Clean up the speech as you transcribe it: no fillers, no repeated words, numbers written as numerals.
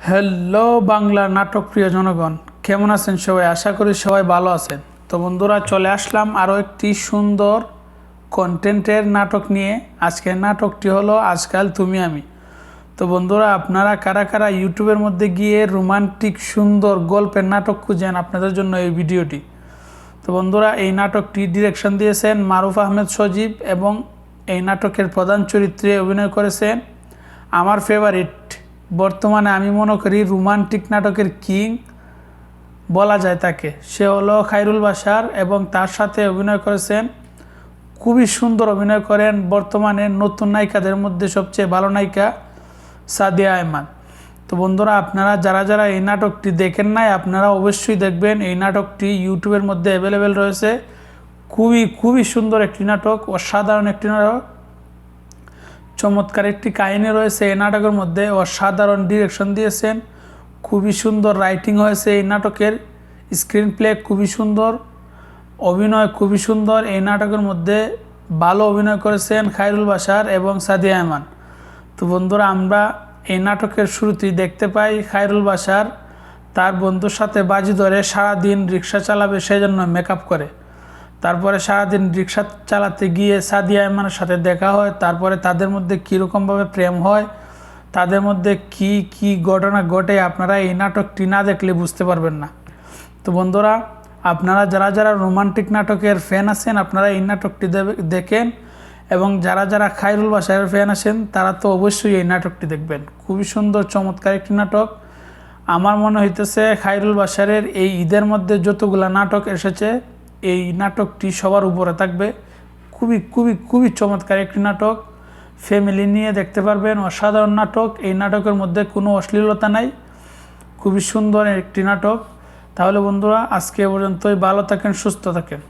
Hello Bangla নাটক প্রিয় জনগণ, কেমন আছেন সবাই? আশা করি সবাই ভালো আছেন। তো বন্ধুরা, চলে আসলাম আরও একটি সুন্দর কন্টেন্টের নাটক নিয়ে। আজকের নাটকটি হলো আজকাল তুমি আমি। তো বন্ধুরা, আপনারা কারা কারা ইউটিউবের মধ্যে গিয়ে রোমান্টিক সুন্দর গল্পের নাটক খুঁজেন, আপনাদের জন্য এই ভিডিওটি। তো বন্ধুরা, এই নাটকটি ডিরেকশন দিয়েছেন মারুফ আহমেদ সজীব এবং এই নাটকের প্রধান চরিত্রে অভিনয় করেছেন আমার ফেভারিট, বর্তমানে আমি মনে করি রোমান্টিক নাটকের কিং বলা যায় তাকে, সে হলো খায়রুল বাশার। এবং তার সাথে অভিনয় করেছেন, খুবই সুন্দর অভিনয় করেন বর্তমানে নতুন নায়িকাদের মধ্যে সবচেয়ে ভালো নায়িকা সাদিয়া আহমেদ। তো বন্ধুরা, আপনারা যারা যারা এই নাটকটি দেখেন নাই, আপনারা অবশ্যই দেখবেন। এই নাটকটি ইউটিউবের মধ্যে অ্যাভেলেবেল রয়েছে। খুবই সুন্দর একটি নাটক, অসাধারণ একটি নাটক, চমৎকার একটি কাহিনী রয়েছে এই নাটকের মধ্যে। অসাধারণ ডিরেকশন দিয়েছেন, খুবই সুন্দর রাইটিং হয়েছে এই নাটকের। স্ক্রিন প্লে খুবই সুন্দর, অভিনয় খুবই সুন্দর। এই নাটকের মধ্যে ভালো অভিনয় করেছেন খায়রুল বাশার এবং সাদিয়া আহমেদ। তো বন্ধুরা, আমরা এই নাটকের শুরুতেই দেখতে পাই খায়রুল বাশার তার বন্ধুর সাথে বাজি ধরে সারাদিন রিক্সা চালাবে, সেজন্য মেকআপ করে। তারপরে সারাদিন রিক্সা চালাতে গিয়ে সাদিয়া আহমেদের সাথে দেখা হয়। তারপরে তাদের মধ্যে কীরকমভাবে প্রেম হয়, তাদের মধ্যে কি কি ঘটনা ঘটে, আপনারা এই নাটকটি না দেখলে বুঝতে পারবেন না। তো বন্ধুরা, আপনারা যারা যারা রোমান্টিক নাটকের ফ্যান আছেন, আপনারা এই নাটকটি দেখেন। এবং যারা যারা খায়রুল বাশারের ফ্যান আছেন, তারা তো অবশ্যই এই নাটকটি দেখবেন। খুবই সুন্দর চমৎকার একটি নাটক। আমার মনে হইতেছে খায়রুল বাশারের এই ঈদের মধ্যে যতগুলা নাটক এসেছে, এই নাটকটি সবার উপরে থাকবে। খুবই চমৎকার একটি নাটক, ফ্যামিলি নিয়ে দেখতে পারবেন। অসাধারণ নাটক। এই নাটকের মধ্যে কোনো অশ্লীলতা নাই, খুবই সুন্দর একটি নাটক। তাহলে বন্ধুরা, আজকে পর্যন্তই। ভালো থাকেন, সুস্থ থাকেন।